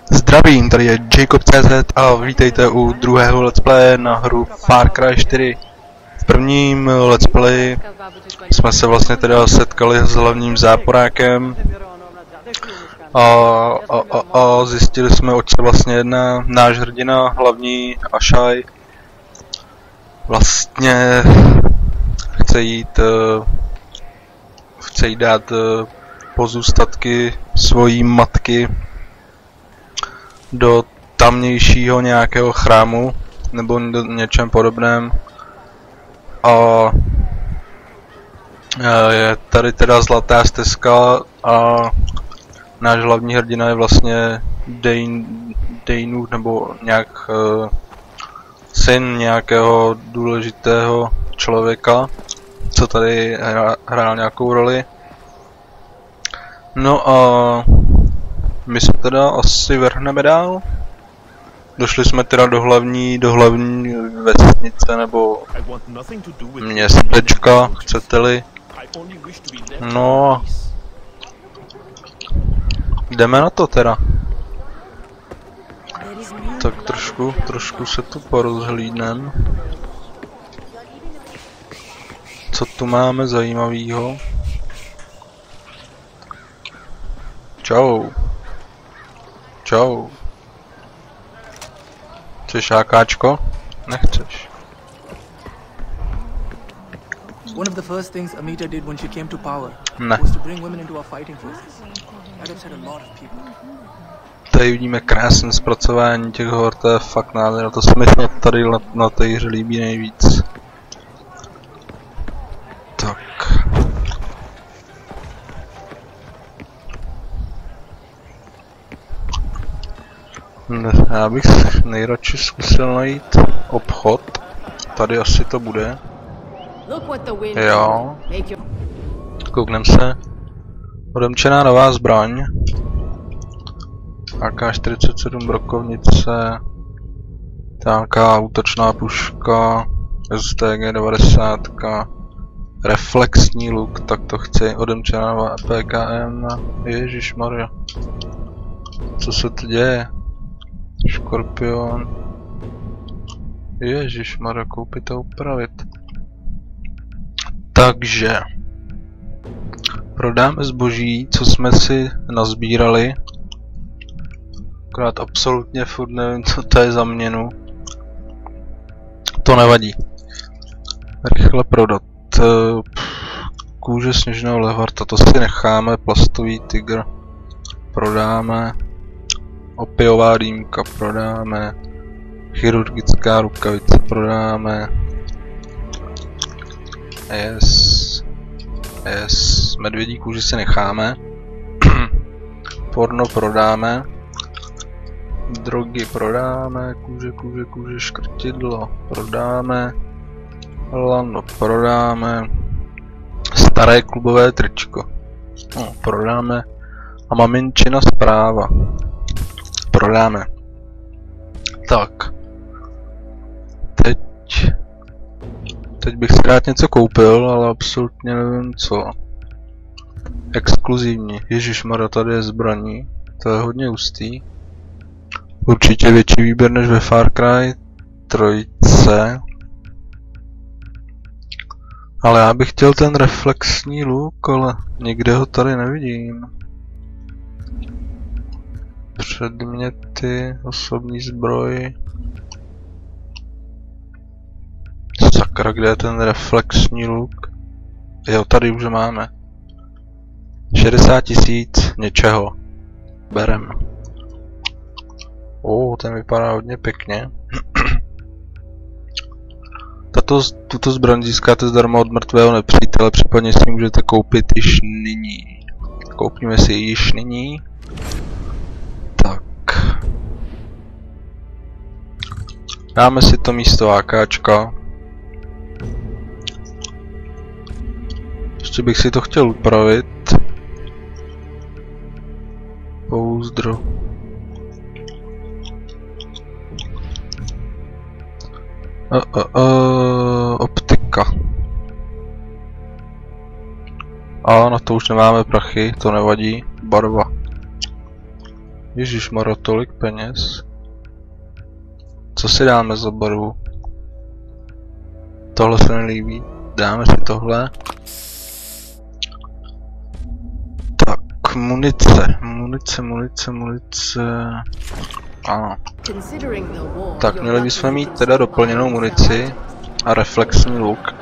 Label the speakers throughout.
Speaker 1: Zdravím, tady je Jacob.cz a vítejte u druhého let's play na hru Far Cry 4. V prvním let's play jsme se vlastně teda setkali s hlavním záporákem a zjistili jsme, oč se vlastně jedná. Náš hrdina, hlavní Ashai, vlastně chce jít dát pozůstatky svojí matky do tamnějšího nějakého chrámu nebo něčem podobném. A je tady teda zlatá stezka a náš hlavní hrdina je vlastně Dejnův nebo nějak syn nějakého důležitého člověka, co tady hrál nějakou roli. No a my se teda asi vrhneme dál. Došli jsme teda do hlavní vesnice nebo městečka, chcete-li. No, jdeme na to teda. Tak trošku se tu porozhlídnem. Co tu máme zajímavého? Čau. Čau. Chceš AKčko? Nechceš.
Speaker 2: One of the first things Amita did when she came to power
Speaker 1: Ne.
Speaker 2: was to bring women into our fighting forces. That upset a lot of people.
Speaker 1: Tady vidíme krásné zpracování těch hor, to je fakt nádherné, to se mi snad tady na té hře líbí nejvíc. Tak. Já bych nejradši zkusil najít obchod. Tady asi to bude. Jo. Kouknem se. Odemčená nová zbraň. AK-47 brokovnice. Tanká útočná puška. STG-90. Reflexní luk, tak to chci. Odemčená nová PKM. Ježišmarja. Co se to děje? Škorpion. Ježišmarja, koupit a upravit. Takže prodáme zboží, co jsme si nazbírali. Akorát absolutně furt nevím, co to je za měnu. To nevadí. Rychle prodat. Kůže sněžného levarta, to si necháme. Plastový tygr prodáme. Opiová dýmka prodáme. Chirurgická rukavice prodáme. Yes. Medvědí kůži si necháme. Porno prodáme. Drogy prodáme. Kůže, škrtidlo prodáme. Lano prodáme. Staré klubové tričko. No, prodáme. A maminčina zpráva. Prodáme. Tak. Teď bych si rád něco koupil, ale absolutně nevím co. Exkluzivní. Ježišmarja, tady je zbraní. To je hodně hustý. Určitě větší výběr než ve Far Cry 3. Ale já bych chtěl ten reflexní luk, ale nikde ho tady nevidím. Předměty, osobní zbroj. Sakra, kde je ten reflexní luk? Jo, tady už máme. 60 000 něčeho. Berem. Ten vypadá hodně pěkně. Tuto zbraň získáte zdarma od mrtvého nepřítele, případně si ji můžete koupit již nyní. Koupíme si ji již nyní. Tak. Dáme si to místo AKčka. Ještě bych si to chtěl upravit. Pouzdro. Optika. A na to už nemáme prachy, to nevadí. Barva. Ježišmarja, tolik peněz. Co si dáme za barvu? Tohle se nelíbí. Dáme si tohle. Tak, munice. Ano. Tak, měli bychom mít teda doplněnou munici a reflexní luk.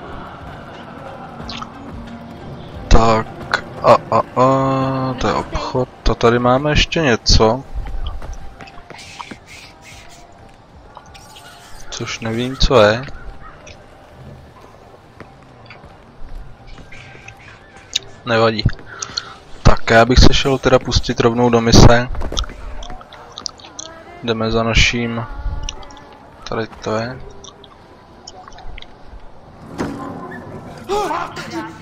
Speaker 1: Tak, to je obchod. A tady máme ještě něco. Což nevím, co je. Nevadí. Tak, já bych se šel teda pustit rovnou do mise. Jdeme za naším. Tady to je.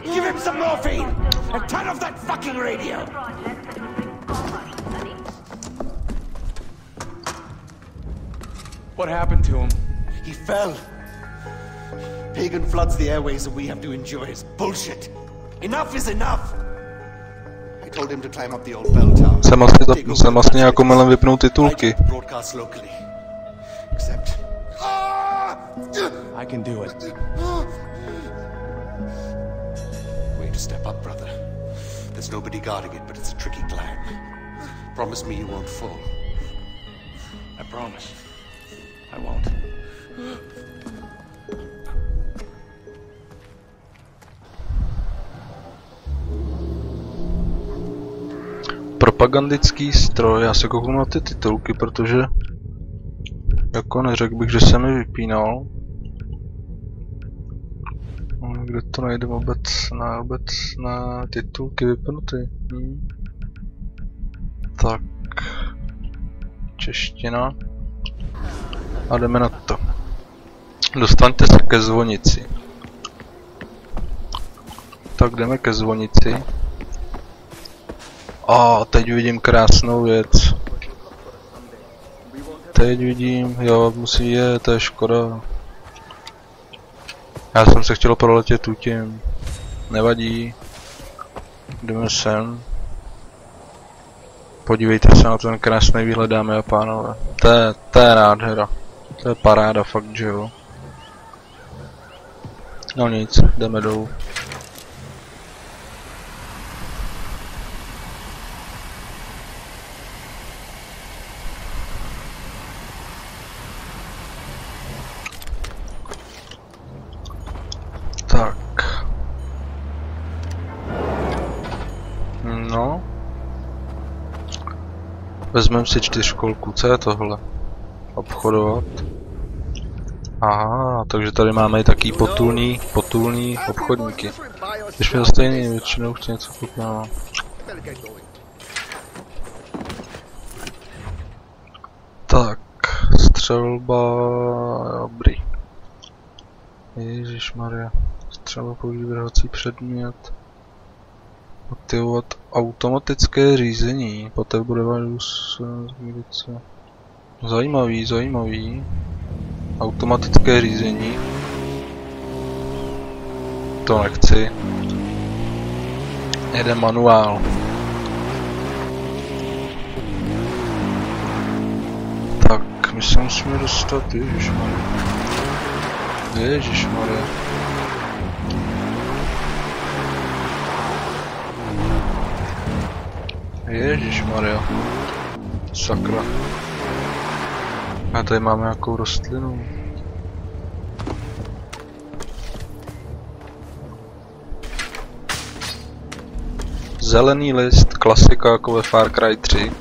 Speaker 2: Give him some morphine and turn off that fucking radio.
Speaker 3: What happened to him?
Speaker 2: He fell. Pagan floods the airways and we have to endure his bullshit. Enough is enough. I told him to climb up the old bell tower.
Speaker 1: Jsem vlastně jako melem vypnout titulky.
Speaker 2: Broadcast locally. Except
Speaker 3: I can do it.
Speaker 2: way to step up, brother. There's nobody guarding it, but it's a tricky climb. Promise me you won't fall.
Speaker 3: I promise. I won't.
Speaker 1: Propagandický stroj, já se kouknu na ty titulky, protože jako neřekl bych, že se mi vypínal. Kde to najdem obecné titulky vypnuty. Tak, čeština. A jdeme na to. Dostaňte se ke zvonici. Tak jdeme ke zvonici. A teď vidím krásnou věc. Teď vidím, jo, musí je, to je škoda. Já jsem se chtěl proletět tutím. Nevadí. Jdeme sem. Podívejte se na ten krásný výhled, dámy a pánové. To je nádhera. To je paráda, fakt, že jo. No nic, jdeme dolů. Tak. No. Vezmeme si 4školku, co je tohle? Obchodovat. Aha, takže tady máme i taký potulný obchodníky. Když mi to stejný, většinou chci něco koupit. Tak, střelba, dobrý. Ježišmarja, střelba použít vrhací předmět. Aktivovat automatické řízení, poté bude zajímavý. Automatické řízení. To nechci. Jede manuál. Tak, my se musíme dostat, Ježišmarja. Ježišmarja. Sakra. A tady máme nějakou rostlinu. Zelený list, klasika jako ve Far Cry 3.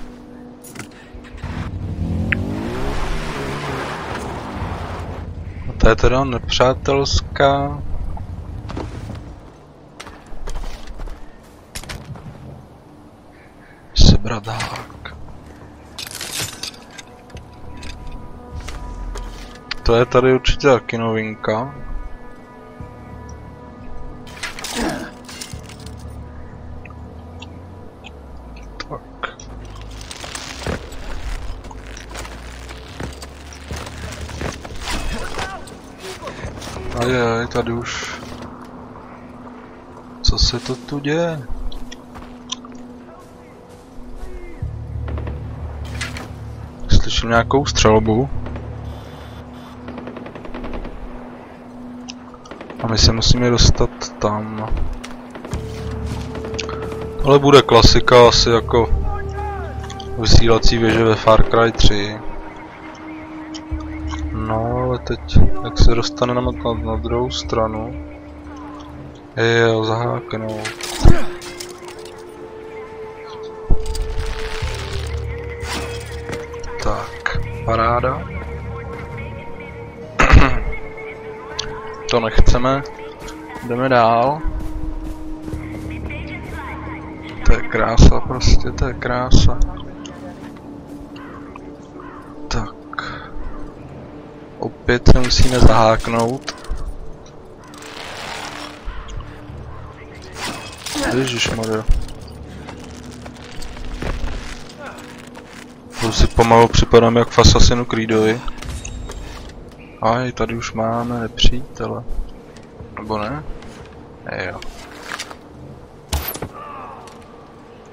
Speaker 1: A to je teda nepřátelská. Sebradák. To je tady určitě taky novinka. Tak. Ajaj, tady už. Co se to tu děje? Slyším nějakou střelbu. A my se musíme dostat tam. Ale bude klasika asi jako vysílací věže ve Far Cry 3. No ale teď, jak se dostaneme na druhou stranu. Jo, zaháknout. Tak, paráda. To nechceme. Jdeme dál. To je krása prostě, to je krása. Tak. Opět se musíme zaháknout. Ježišmarja. To si pomalu připadám jak v Assassinu Creedovi. Aj, tady už máme nepřítele. Nebo ne? Jo.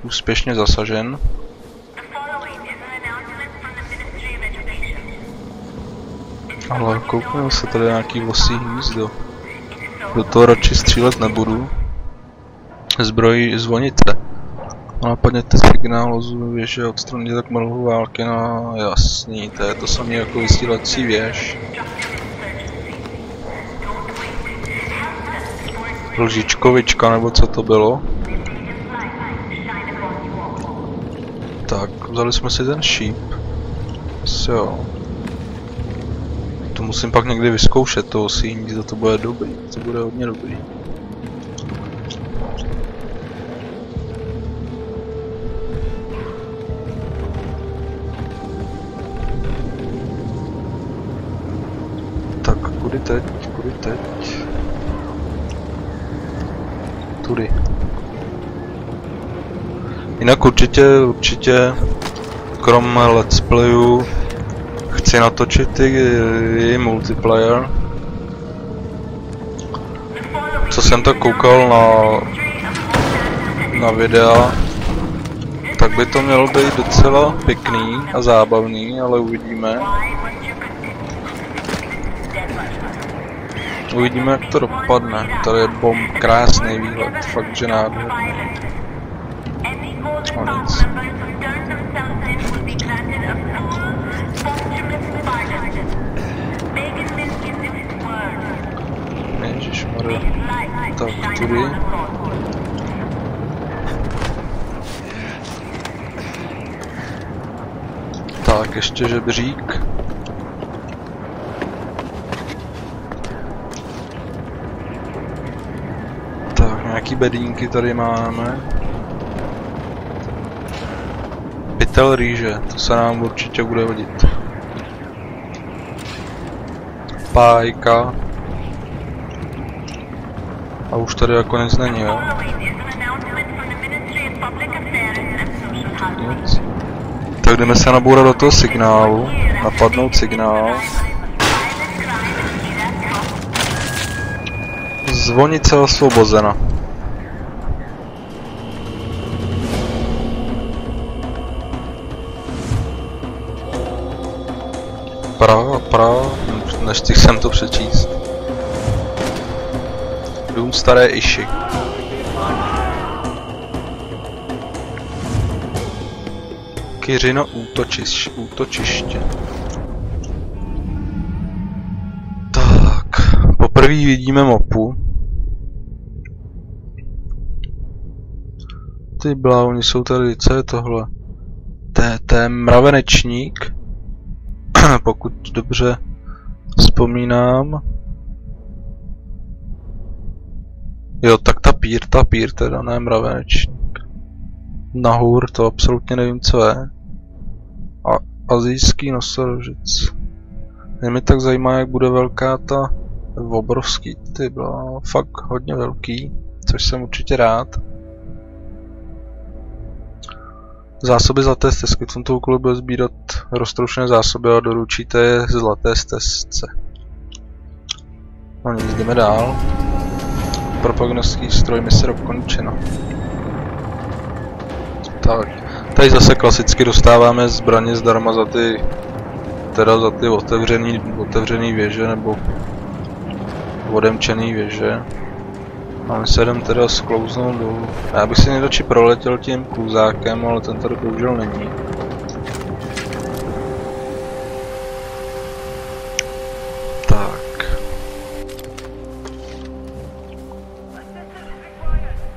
Speaker 1: Úspěšně zasažen. Ale koukneme se, tady nějaký vosí hnízdo. Do toho radši střílet nebudu. Zbrojí zvonice. Napadněte signál z věže, odstraníte tak mlhu války, no jasný, to je to samé jako vysílací věž. Lžičkovička, nebo co to bylo? Tak, vzali jsme si ten šíp. Jo. To musím pak někdy vyzkoušet, to osíní, to bude dobrý, to bude hodně dobrý. Tak, kudy teď, kudy teď? Tudy. Jinak určitě, krom let's playu, chci natočit i multiplayer. Co jsem tak koukal na videa, tak by to mělo být docela pěkný a zábavný, ale uvidíme. Uvidíme, jak to dopadne. Tady je krásný výhled, fakt že nádherný. O nic. Ježišmarja. Tak, tudy. Tak, ještě žebřík. Tak, nějaký bedínky tady máme. Pytel rýže, to se nám určitě bude hodit. Pájka. A už tady jako nic není, jo? Nic. Tak jdeme se nabourat do toho signálu, napadnout signál. Zvonice osvobozena. Prava, nestihl jsem to přečíst. Dům staré Iši. Kiřino útočiště. Tak, poprvé vidíme mapu. Ty bláuni jsou tady, co je tohle? To je mravenečník. Pokud dobře vzpomínám. Jo, tak ta pír teda, ne mravenečník. Nahůr, to absolutně nevím, co je. A asijský nosorožec. Mě tak zajímá, jak bude velká ta obrovský, ty byla fakt hodně velký, což jsem určitě rád. Zásoby zlaté stezky. V tomto úkolu bude sbírat roztroušené zásoby a doručíte je zlaté stezce. No nic, jdeme dál. Propagandovský stroj mise dokončeno. Tak, Tady zase klasicky dostáváme zbraně zdarma za ty, teda za ty otevřený věže nebo odemčený věže. A my se jdem teda sklouznout dolů. Já bych si nejradši proletěl tím kluzákem, ale ten tady bohužel není. Tak.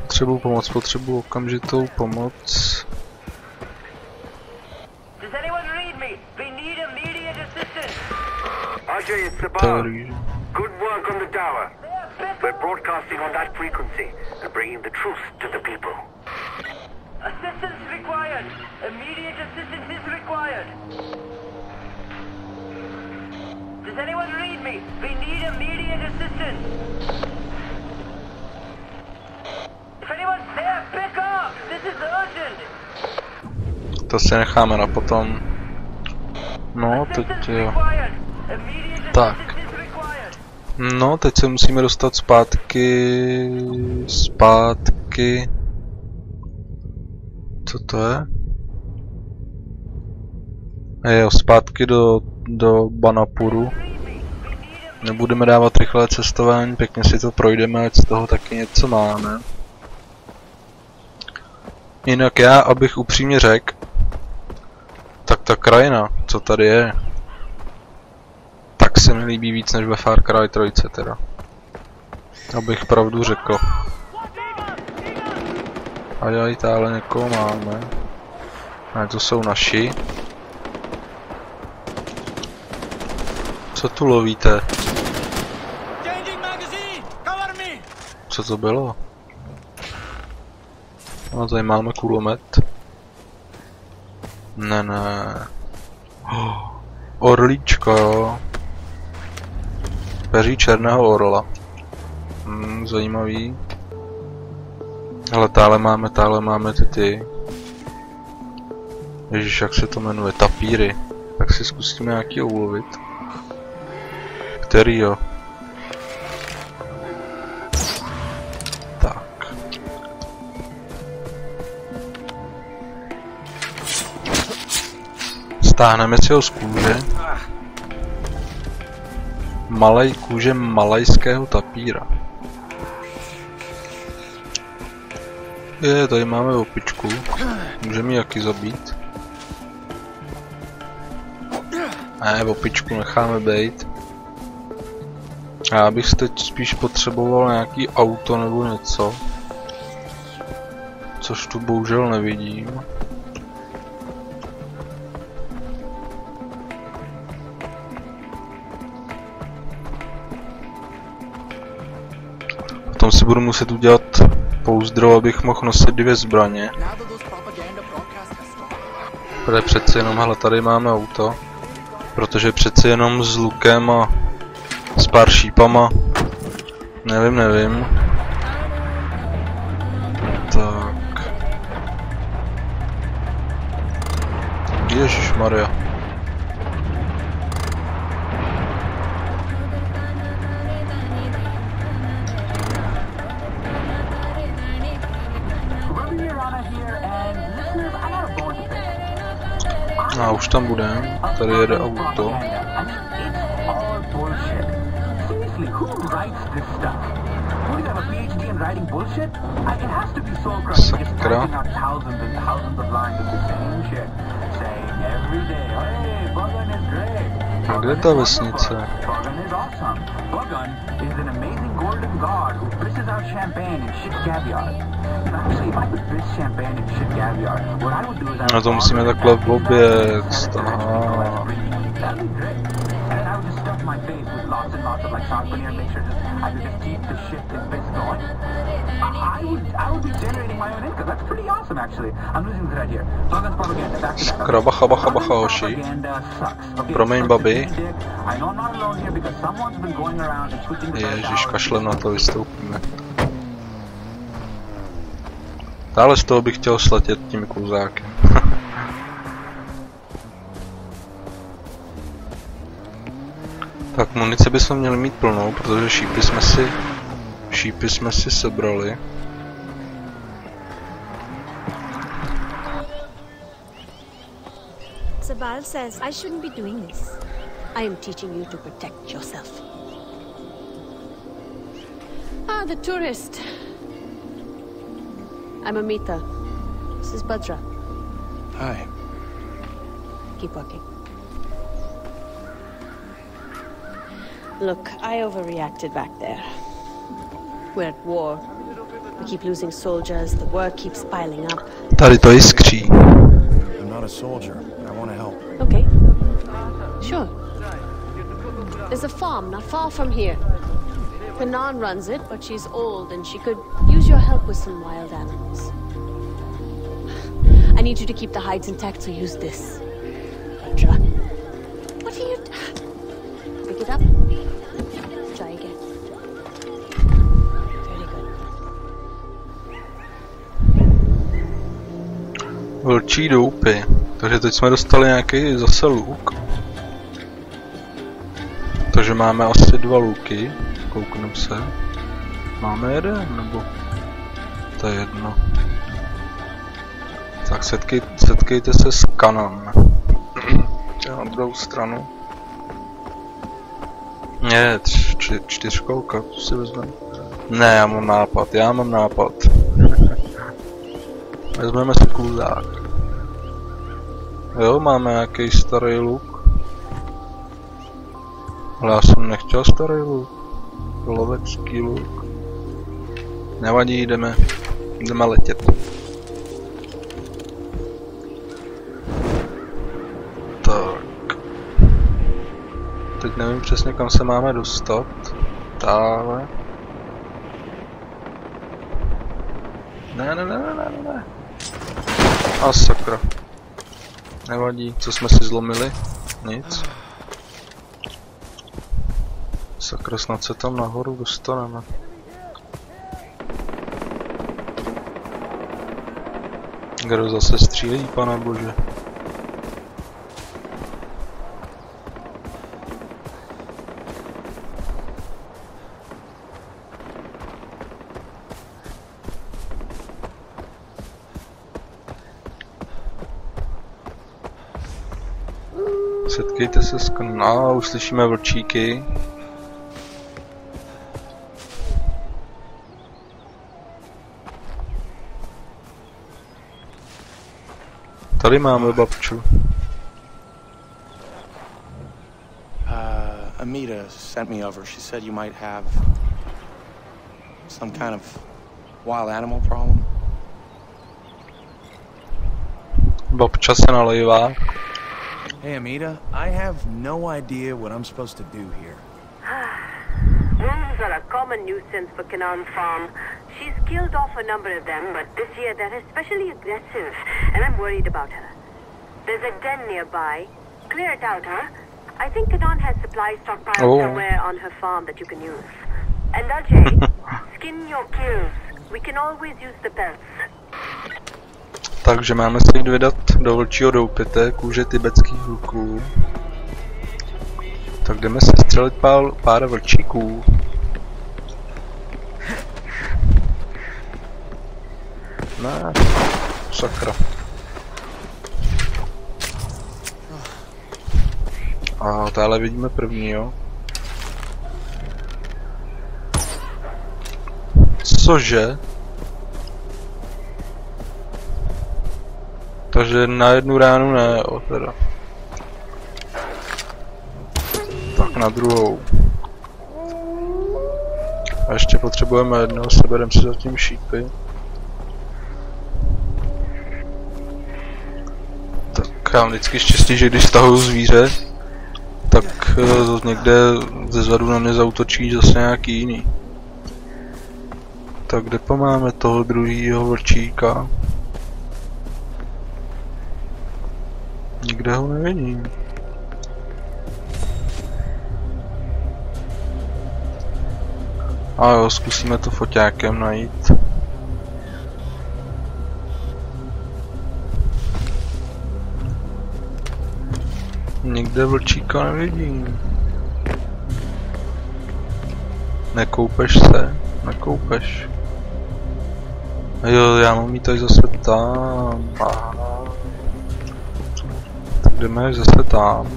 Speaker 1: Potřebuji okamžitou pomoc.
Speaker 4: Good work on the tower. We're broadcasting on that frequency and bringing the truth to the people. Assistance required. Immediate assistance is required. Does anyone read me? We need immediate assistance. If anyone's there, pick up. This is urgent.
Speaker 1: To si necháme na potom. No, teď jo. Tak. No, teď se musíme dostat zpátky. Co to je? Jo, zpátky do Banapuru. Nebudeme dávat rychlé cestování, pěkně si to projdeme, ať z toho taky něco máme. Jinak já, abych upřímně řekl, tak ta krajina, co tady je, tak se mi líbí víc než ve Far Cry 3 teda. Abych pravdu řekl. Ajaj, táhle někoho máme. A to jsou naši. Co tu lovíte? Co to bylo? No, tady máme kulomet. Ne. Orlíčko. Peří černého orla. Zajímavý. Ale táhle máme ty. Ježiš, jak se to jmenuje? Tapíry. Tak si zkusíme nějaký ulovit. Který jo? Tak. Stáhneme si ho z kůže. Kůže malajského tapíra. Tady máme opičku. Můžeme ji jaký zabít? Ne, opičku necháme bejt. Já bych teď spíš potřeboval nějaký auto nebo něco. Což tu bohužel nevidím. Potom si budu muset udělat pouzdro, abych mohl nosit 2 zbraně. Protože přeci jenom, hele, tady máme auto. Protože přeci jenom s lukem a s pár šípama. Nevím. Tak. Ježišmarja. A už tam bude, tady jede auto. Sakra. A kde je ta vesnice? No to musíme takhle obět. Aha. Sakra, bacha, hoši. Promiň, babi. Ježiš, kašlem na to, vystoupíme. Dále z toho bych chtěl sletět tím kluzákem. Tak munice bychom měli mít plnou, protože šípy jsme si sebrali.
Speaker 5: Sabal says I shouldn't be doing this. I am teaching you to protect yourself. Ah, the tourist. I'm Amita. This is Badra.
Speaker 3: Hi.
Speaker 5: Keep walking. Look, I overreacted back there. We're at war. We keep losing soldiers, the work keeps piling up.
Speaker 1: Tady to jiskří.
Speaker 3: I'm not a soldier. I want to help.
Speaker 5: Okay. Sure. There's a farm not far from here. Kanan runs it, but she's old and she could use your help with some wild animals. I need you to keep the hides intact, so use this. Badra. What are you... Pick it up. Try again. Very good.
Speaker 1: Vlčí doupy. Takže teď jsme dostali nějaký zase luk. Takže máme asi 2 luky. Kouknem se. Máme jeden, nebo... To je jedno. Tak setkejte se s Kanan. Na druhou stranu. Ne, 4kolka, to si vezmeme. Ne, já mám nápad. Vezmeme si kluzák. Jo, máme nějaký starý luk. Ale já jsem nechtěl starý luk. Lovecký luk. Nevadí, jdeme letět. Tak. Teď nevím přesně, kam se máme dostat. Dále. Ne. A sakra. Nevadí, co jsme si zlomili? Nic. Sakra, snad se tam nahoru dostaneme. Kdo zase střílí, pane bože? Setkejte se s Kanan. Uslyšíme vlčíky. Tady máme babču.
Speaker 3: Amita sent me over. She said you might have some kind of wild animal problem.
Speaker 1: Babča se nalejvá.
Speaker 3: Hey, Amita, I have no idea what I'm supposed to do here.
Speaker 4: Wolves are a common nuisance for Kanan Farm. She's killed off a number of them, but this year they're especially aggressive, and I'm worried about her. There's a den nearby. Clear it out, huh? I think Kanan has supplies stockpiled somewhere on her farm that you can use. And Ajay, skin your kills. We can always use the pelts.
Speaker 1: Takže máme se jít vydat do vlčího doupěte, kůže tibetských luků. Tak jdeme se střelit pár vlčíků. Ne, sakra. A táhle vidíme první, jo. Cože? Takže na jednu ránu ne, jo, teda. Tak na druhou. A ještě potřebujeme jednoho, sebereme si zatím šípy. Tak já mám vždycky štěstí, že když stahuju zvíře, tak někde zezadu na mě zaútočí zase nějaký jiný. Tak kde máme toho druhýho vlčíka? Nikde ho nevidím. A jo, zkusíme to foťákem najít. Nikde vlčíka nevidím. Nekoupeš se? Nekoupeš. Jo, já mám jít tady zase tam. Aha. jdeme zase tam.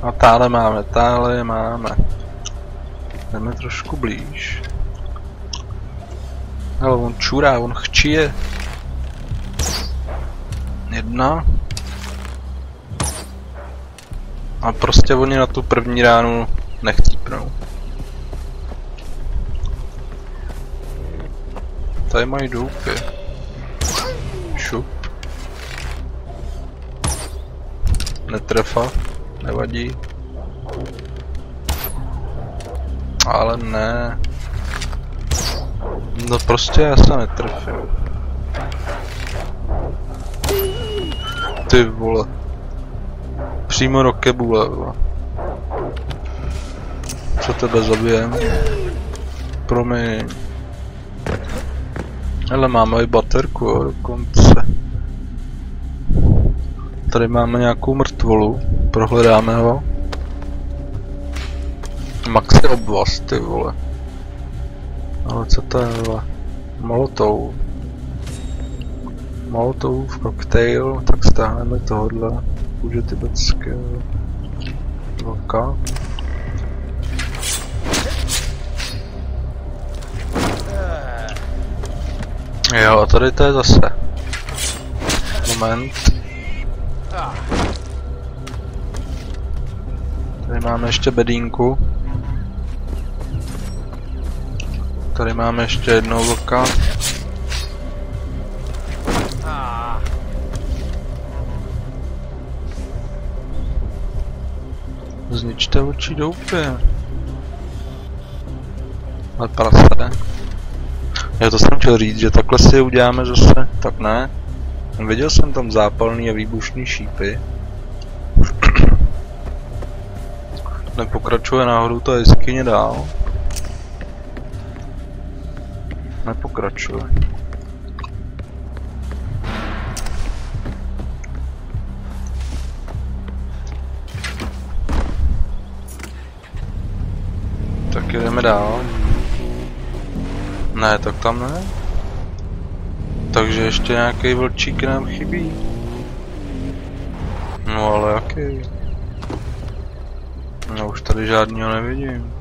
Speaker 1: A táhle máme. Jdeme trošku blíž. Ale on čurá, on chčije. Jedna. A prostě oni na tu první ránu nechcípnou. Tady mají doupy. Šup. Netrefa. Nevadí. Ale ne. No prostě já se netrefím. Ty vole. Přímo do kebule, vole. Co tebe zabijem? Promiň. Ale máme i baterku, jo, dokonce. Tady máme nějakou mrtvolu. Prohledáme ho. Maxi obvaz, ty vole. Ale co to je, vole? Molotov. Molotovův koktejl, tak stáhneme tohodle. Kůže tibetské. Vlka. Jo, a tady to je zase. Moment. Tady máme ještě bedínku. Tady máme ještě jednou vlka. Zničte oči doupy. Ale prase. Já to jsem chtěl říct, že takhle si je uděláme zase. Tak ne. Viděl jsem tam zápalný a výbušný šípy. Nepokračuje nahoru ta jeskyně dál. Nepokračuje. Tak jdeme dál. Ne, tak tam ne. Takže ještě nějaký vlčík nám chybí. No ale jaký? No už tady žádného nevidím.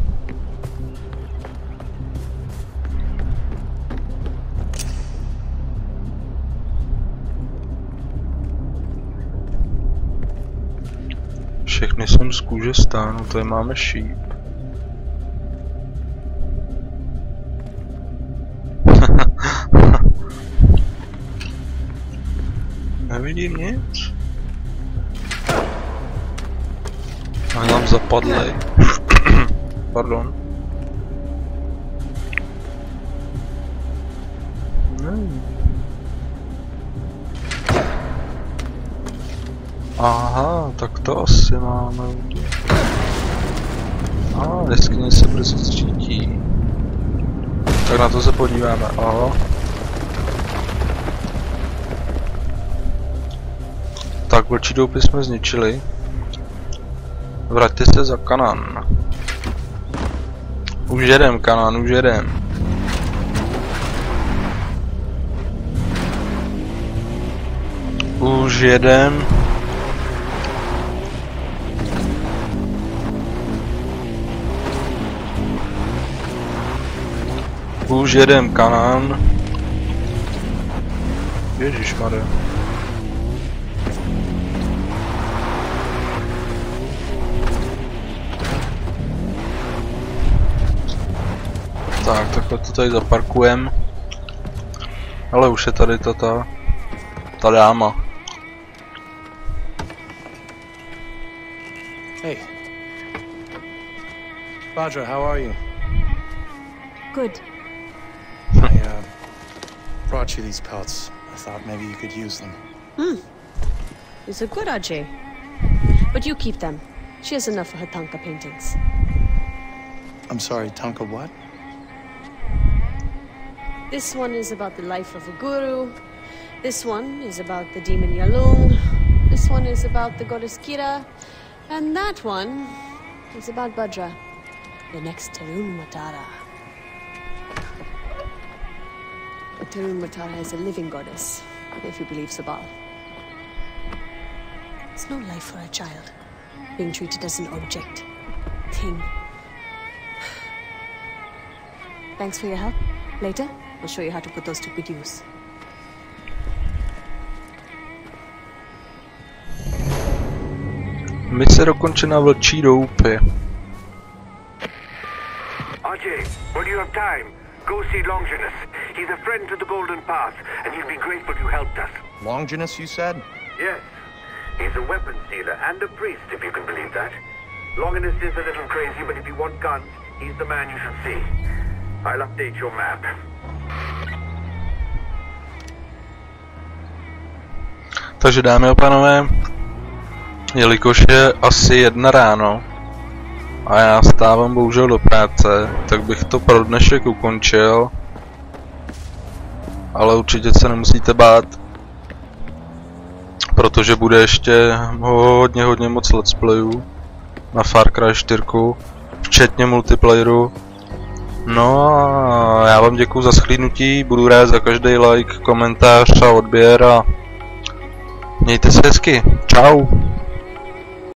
Speaker 1: Všechny jsem z kůže stánu, tady máme šíp. Nevidím nic. A nám zapadlej. Pardon. Aha, tak to asi máme. Jeskyně se brzy střítí. Tak na to se podíváme. Aha. Tak, vlčí doupy jsme zničili. Vraťte se za Kanaan. Už jedem, Kanaan, už jedem. Už jedem. Už jedem, Kanaan. Ježišmarja. Tak, takhle to tady zaparkujem. Ale už je tady ta dáma.
Speaker 3: Hey. Bhadra, how are you?
Speaker 5: Good.
Speaker 3: I brought you these pelts. I thought maybe you could use them.
Speaker 5: These are good, Ajay. But you keep them. She has enough of her Tanka paintings.
Speaker 3: I'm sorry, Tanka what?
Speaker 5: This one is about the life of a guru. This one is about the demon Yalung. This one is about the goddess Kira. And that one is about Bhadra, the next Tarun Matara. But Tarun Matara is a living goddess, if you believe Sabal. It's no life for a child, being treated as an object, thing. Thanks for your help. Later, I'll show you how to put those to good use.
Speaker 1: Mise dokončena, vlčí doupy.
Speaker 4: Ajay, when you have time, go see Longinus. He's a friend to the Golden Path, and he'll be grateful you helped us.
Speaker 3: Longinus, you said?
Speaker 4: Yes. He's a weapons dealer and a priest, if you can believe that. Longinus is a little crazy, but if you want guns, he's the man you should see. I'll update your map.
Speaker 1: Takže dámy a pánové, jelikož je asi 1 ráno a já stávám bohužel do práce, tak bych to pro dnešek ukončil. Ale určitě se nemusíte bát, protože bude ještě hodně moc let's playů na Far Cry 4, včetně multiplayeru. No a já vám děkuju za shlédnutí, budu rád za každý like, komentář a odběr a mějte se hezky. Čau.